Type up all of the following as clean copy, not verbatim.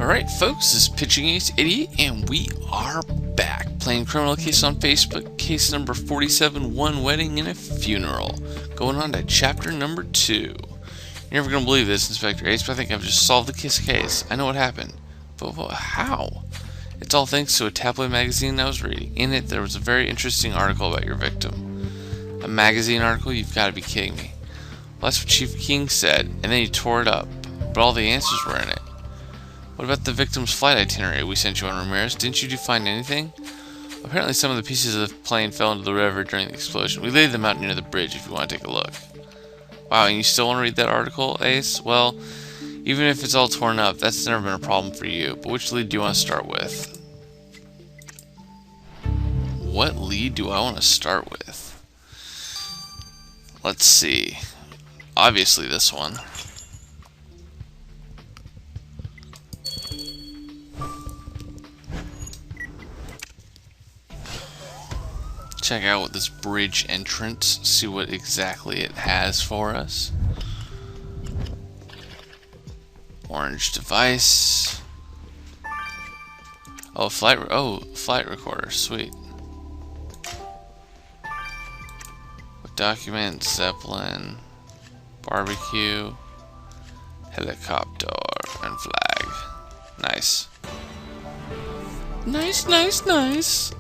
Alright folks, this is Pitching Ace 88 and we are back playing Criminal Case on Facebook, case number 47, One Wedding and a Funeral. Going on to chapter number 2. You're never going to believe this, Inspector Ace, but I think I've just solved the case. I know what happened. But how? It's all thanks to a tabloid magazine I was reading. In it, there was a very interesting article about your victim. A magazine article? You've got to be kidding me. Well, that's what Chief King said, and then he tore it up. But all the answers were in it. What about the victim's flight itinerary we sent you on, Ramirez? Didn't you find anything? Apparently some of the pieces of the plane fell into the river during the explosion. We laid them out near the bridge if you want to take a look. Wow, and you still want to read that article, Ace? Well, even if it's all torn up, that's never been a problem for you. But which lead do you want to start with? What lead do I want to start with? Let's see. Obviously this one. Check out what this bridge entrance, see what exactly it has for us. Orange device. Oh, flight recorder, sweet. What document? Zeppelin, barbecue, helicopter, and flag. Nice. Nice.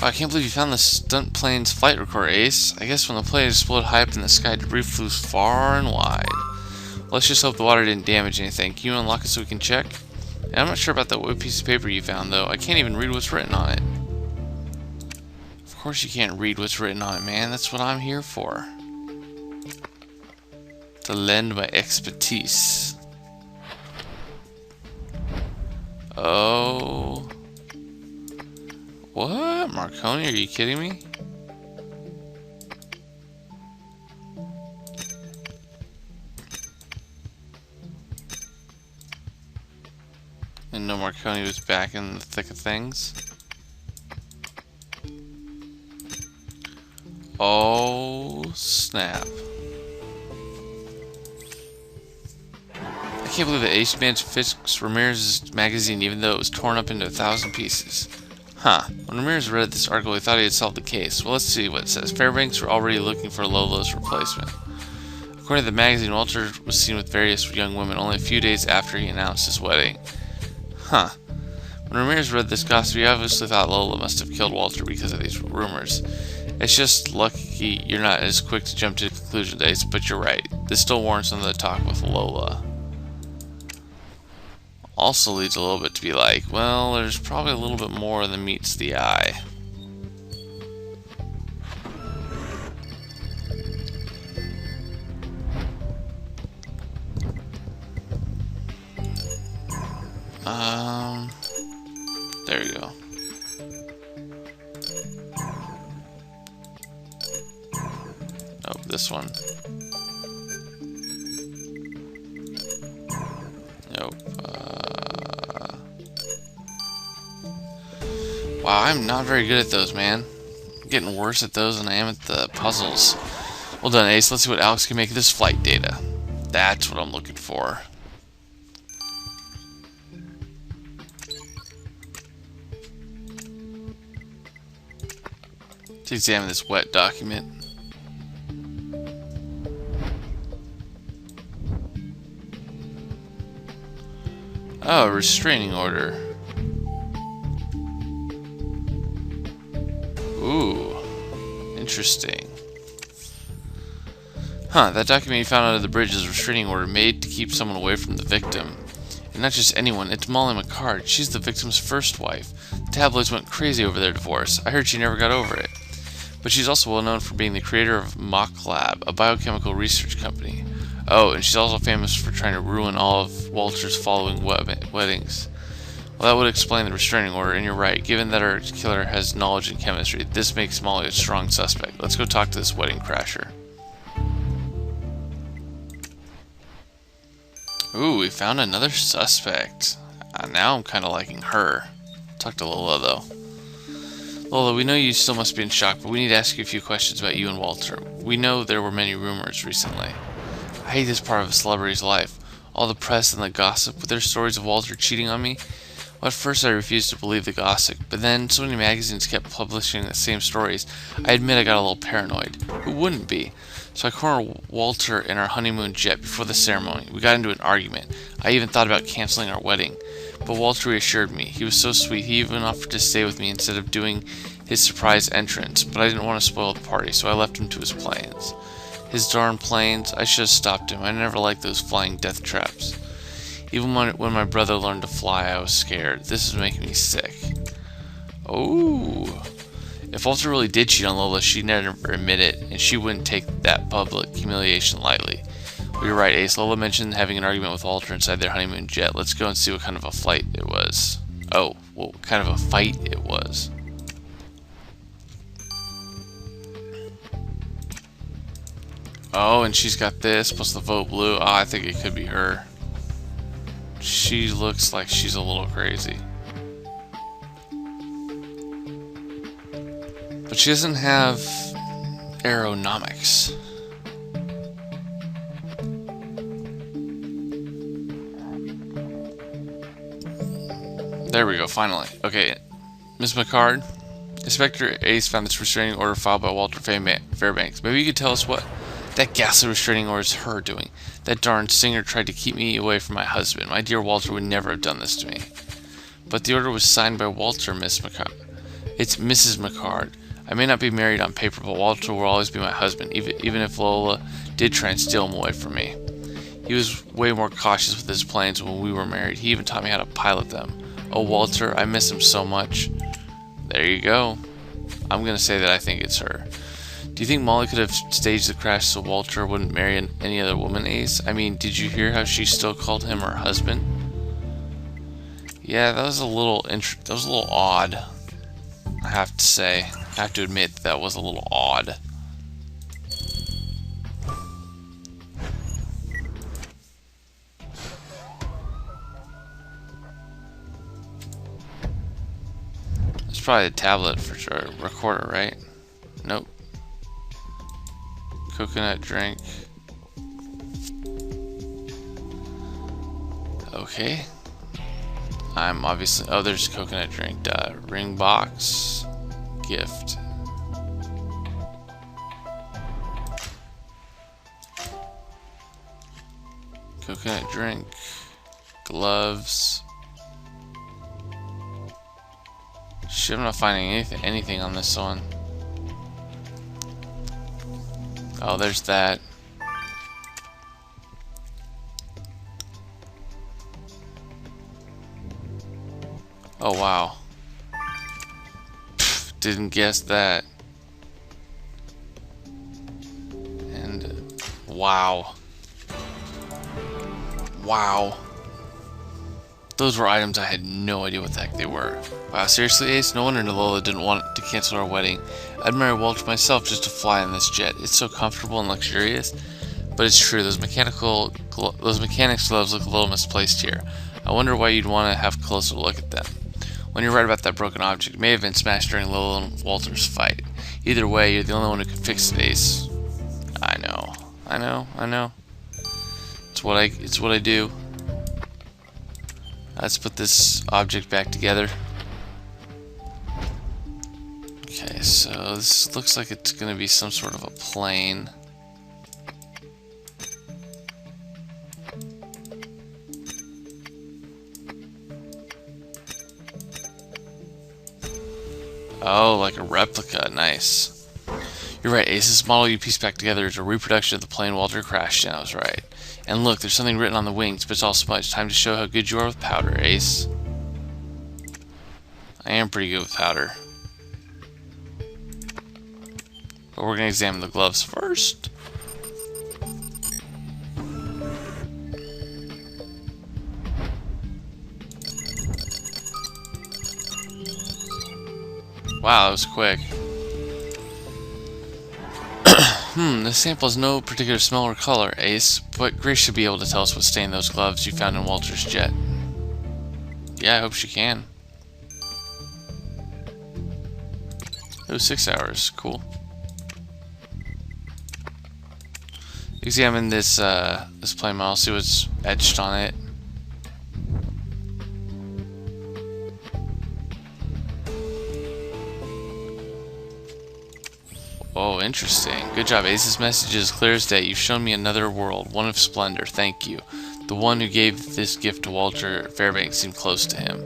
Wow, I can't believe you found the stunt plane's flight recorder, Ace. I guess when the plane exploded high up in the sky, debris flew far and wide. Let's just hope the water didn't damage anything. Can you unlock it so we can check? And I'm not sure about that wood piece of paper you found, though. I can't even read what's written on it. Of course you can't read what's written on it, man. That's what I'm here for. To lend my expertise. Oh... What? Marconi? Are you kidding me? And no, Marconi was back in the thick of things. Oh, snap. I can't believe that Ace managed to fix Ramirez's magazine even though it was torn up into 1,000 pieces. Huh. When Ramirez read this article, he thought he had solved the case. Well, let's see what it says. Fairbanks were already looking for Lolo's replacement. According to the magazine, Walter was seen with various young women only a few days after he announced his wedding. Huh. When Ramirez read this gossip, he obviously thought Lola must have killed Walter because of these rumors. It's just lucky you're not as quick to jump to conclusions, Ace, but you're right. This still warrants another talk with Lola. Also leads a little bit to be like, well, there's probably a little bit more than meets the eye. There you go. Oh, this one. Nope. Wow, I'm not very good at those, man. I'm getting worse at those than I am at the puzzles. Well done, Ace. Let's see what Alex can make of this flight data. That's what I'm looking for. Let's examine this wet document. Oh, a restraining order. Ooh, interesting. Huh, that document you found under the bridge is a restraining order made to keep someone away from the victim. And not just anyone, it's Molly McCard. She's the victim's first wife. The tabloids went crazy over their divorce. I heard she never got over it. But she's also well known for being the creator of Mock Lab, a biochemical research company. Oh, and she's also famous for trying to ruin all of Walter's following weddings. Well, that would explain the restraining order, and you're right. Given that our killer has knowledge in chemistry, this makes Molly a strong suspect. Let's go talk to this wedding crasher. Ooh, we found another suspect. Now I'm kind of liking her. Talk to Lola, though. Lola, we know you still must be in shock, but we need to ask you a few questions about you and Walter. We know there were many rumors recently. I hate this part of a celebrity's life. All the press and the gossip with their stories of Walter cheating on me. Well, at first I refused to believe the gossip, but then so many magazines kept publishing the same stories, I admit I got a little paranoid. Who wouldn't be? So I cornered Walter in our honeymoon jet before the ceremony. We got into an argument. I even thought about canceling our wedding. But Walter reassured me. He was so sweet, he even offered to stay with me instead of doing his surprise entrance, but I didn't want to spoil the party, so I left him to his planes. His darn planes, I should have stopped him. I never liked those flying death traps. Even when my brother learned to fly, I was scared. This is making me sick. Oh. If Walter really did cheat on Lola, she'd never admit it, and she wouldn't take that public humiliation lightly. Well, you're right, Ace. Lola mentioned having an argument with Walter inside their honeymoon jet. Let's go and see what kind of a flight it was. Oh, what kind of a fight it was. Oh, and she's got this, plus the vote blue. Oh, I think it could be her. She looks like she's a little crazy. But she doesn't have aeronomics. There we go, finally. Okay, Ms. McCard, Inspector Ace found this restraining order filed by Walter Fairbanks. Maybe you could tell us what that ghastly restraining order is her doing. That darn singer tried to keep me away from my husband. My dear Walter would never have done this to me. But the order was signed by Walter, Miss McCard. It's Mrs. McCard. I may not be married on paper, but Walter will always be my husband, even if Lola did try and steal him away from me. He was way more cautious with his planes when we were married. He even taught me how to pilot them. Oh, Walter, I miss him so much. There you go. I'm going to say that I think it's her. Do you think Molly could have staged the crash so Walter wouldn't marry any other woman, Ace? I mean, did you hear how she still called him her husband? Yeah, that was a little odd. I have to say. I have to admit that was a little odd. It's probably a tablet for sure. Recorder, right? Nope. Coconut drink. Okay. I'm obviously... Oh, there's coconut drink. Ring box. Gift. Coconut drink. Gloves. Shit, I'm not finding anything on this one. Oh, there's that. Oh, wow. Pfft, didn't guess that. And, wow. Wow. Those were items I had no idea what the heck they were. Wow, seriously, Ace? No wonder Lola didn't want to cancel our wedding. I'd marry Walter myself just to fly in this jet. It's so comfortable and luxurious. But it's true, those mechanics gloves look a little misplaced here. I wonder why you'd want to have a closer look at them. When you're right about that broken object, it may have been smashed during Lola and Walter's fight. Either way, you're the only one who can fix it, Ace. I know. It's what I do. Let's put this object back together. Okay, so this looks like it's going to be some sort of a plane. Oh, like a replica. Nice. You're right, Ace. This model you pieced back together is a reproduction of the plane Walter crashed in. I was right. And look, there's something written on the wings, but it's all smudged. Time to show how good you are with powder, Ace. I am pretty good with powder. But we're going to examine the gloves first. Wow, that was quick. This sample has no particular smell or color, Ace, but Grace should be able to tell us what stained those gloves you found in Walter's jet. Yeah, I hope she can. It was 6 hours. Cool. Examine this this plane model, see what's etched on it. Oh, interesting. Good job, Ace. This message is clear as day. You've shown me another world, one of splendor. Thank you. The one who gave this gift to Walter Fairbanks seemed close to him.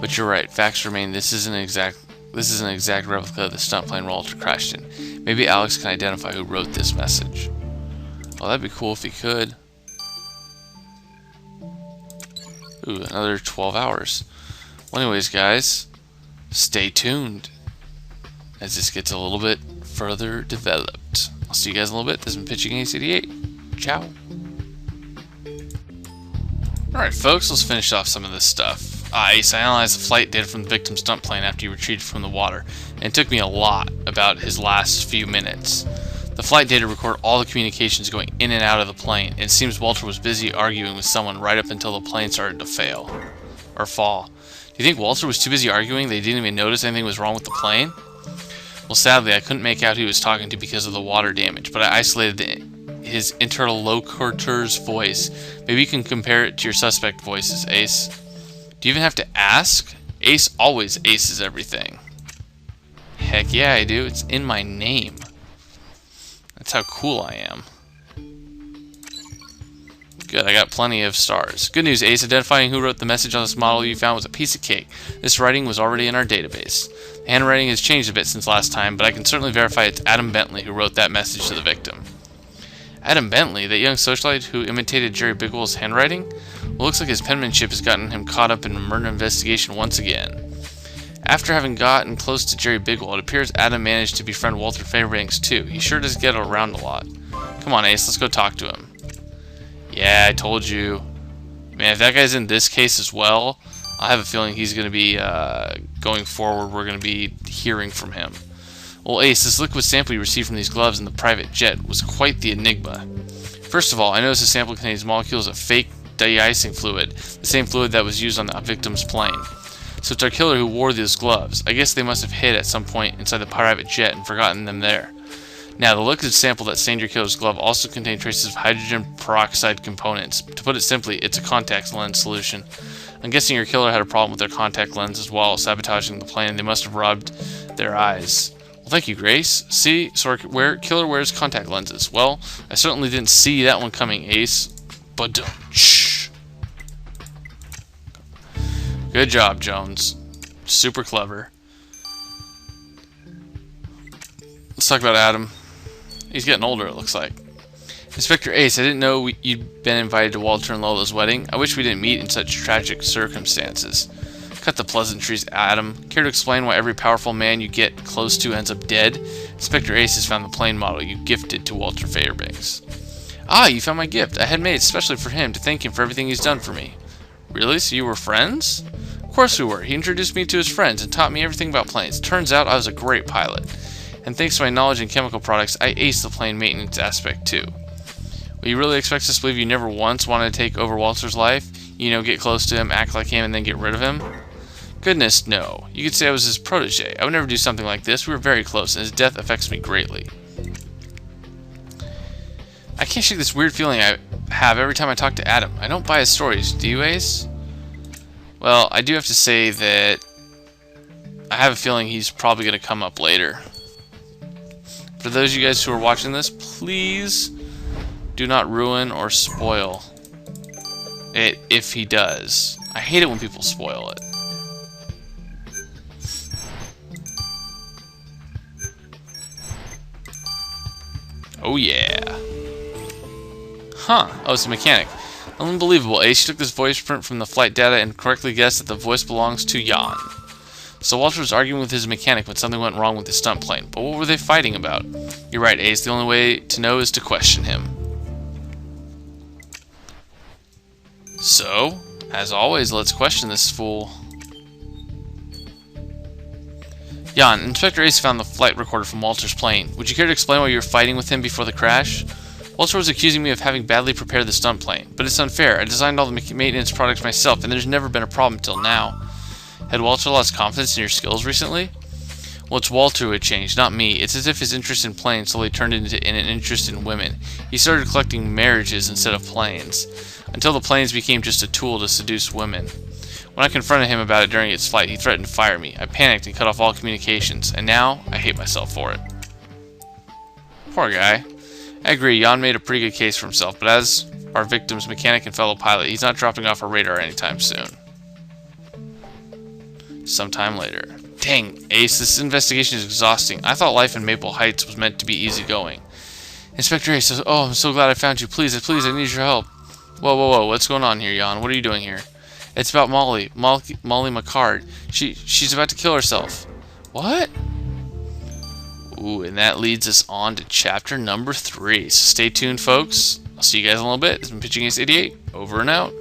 But you're right. Facts remain. This is an exact replica of the stunt plane Walter crashed in. Maybe Alex can identify who wrote this message. Oh, that'd be cool if he could. Ooh, another 12 hours. Well, anyways, guys, stay tuned as this gets a little bit further developed. I'll see you guys in a little bit. This has been Pitching Ace 88. Ciao. Alright, folks, let's finish off some of this stuff. Ace, I analyzed the flight data from the victim's stunt plane after he retrieved from the water, and it took me a lot about his last few minutes. The flight data record all the communications going in and out of the plane, and it seems Walter was busy arguing with someone right up until the plane started to fall. Do you think Walter was too busy arguing they didn't even notice anything was wrong with the plane? Well, sadly, I couldn't make out who he was talking to because of the water damage, but I isolated his interlocutor's voice. Maybe you can compare it to your suspect voices, Ace. Do you even have to ask? Ace always aces everything. Heck yeah, I do. It's in my name. That's how cool I am. Good, I got plenty of stars. Good news, Ace. Identifying who wrote the message on this model you found was a piece of cake. This writing was already in our database. The handwriting has changed a bit since last time, but I can certainly verify it's Adam Bentley who wrote that message to the victim. Adam Bentley, that young socialite who imitated Jerry Bigwell's handwriting? Well, looks like his penmanship has gotten him caught up in a murder investigation once again. After having gotten close to Jerry Bigwell, it appears Adam managed to befriend Walter Fairbanks too. He sure does get around a lot. Come on, Ace, let's go talk to him. Yeah, I told you. Man, if that guy's in this case as well, I have a feeling he's going to be, going forward, we're going to be hearing from him. Well, Ace, this liquid sample you received from these gloves in the private jet was quite the enigma. First of all, I noticed the sample contains molecules of fake de-icing fluid, the same fluid that was used on the victim's plane. So it's our killer who wore these gloves. I guess they must have hid at some point inside the private jet and forgotten them there. Now, the liquid sample that stained your killer's glove also contained traces of hydrogen peroxide components. To put it simply, it's a contact lens solution. I'm guessing your killer had a problem with their contact lenses while sabotaging the plane. They must have rubbed their eyes. Well, thank you, Grace. See, so our killer wears contact lenses. Well, I certainly didn't see that one coming, Ace. But shh. Good job, Jones. Super clever. Let's talk about Adam. He's getting older, it looks like. Inspector Ace, I didn't know you'd been invited to Walter and Lola's wedding. I wish we didn't meet in such tragic circumstances. Cut the pleasantries, Adam. Care to explain why every powerful man you get close to ends up dead? Inspector Ace has found the plane model you gifted to Walter Fairbanks. Ah, you found my gift. I had made especially for him to thank him for everything he's done for me. Really? So you were friends? Of course we were. He introduced me to his friends and taught me everything about planes. Turns out I was a great pilot. And thanks to my knowledge in chemical products, I aced the plane maintenance aspect too. Well, you really expect us to believe you never once wanted to take over Walter's life? You know, get close to him, act like him, and then get rid of him? Goodness, no. You could say I was his protege. I would never do something like this. We were very close, and his death affects me greatly. I can't shake this weird feeling I have every time I talk to Adam. I don't buy his stories. Do you, Ace? Well, I do have to say that I have a feeling he's probably going to come up later. For those of you guys who are watching this, please do not ruin or spoil it if he does. I hate it when people spoil it. Oh yeah. Huh. Oh, it's a mechanic. Unbelievable, Ace. You took this voice print from the flight data and correctly guessed that the voice belongs to Jan. So Walter was arguing with his mechanic when something went wrong with his stunt plane. But what were they fighting about? You're right, Ace. The only way to know is to question him. So, as always, let's question this fool. Jan, Inspector Ace found the flight recorder from Walter's plane. Would you care to explain why you were fighting with him before the crash? Walter was accusing me of having badly prepared the stunt plane, but it's unfair. I designed all the maintenance products myself, and there's never been a problem till now. Had Walter lost confidence in your skills recently? Well, it's Walter who had changed, not me. It's as if his interest in planes slowly turned into an interest in women. He started collecting marriages instead of planes, until the planes became just a tool to seduce women. When I confronted him about it during its flight, he threatened to fire me. I panicked and cut off all communications, and now I hate myself for it. Poor guy. I agree, Jan made a pretty good case for himself, but as our victim's mechanic and fellow pilot, he's not dropping off our radar anytime soon. Sometime later. Dang, Ace, this investigation is exhausting. I thought life in Maple Heights was meant to be easygoing. Inspector Ace, oh, I'm so glad I found you. Please, I need your help. Whoa, what's going on here, Jan? What are you doing here? It's about Molly McCard. She's about to kill herself. What? Ooh, and that leads us on to chapter number 3. So stay tuned, folks. I'll see you guys in a little bit. This has been Pitching Ace 88. Over and out.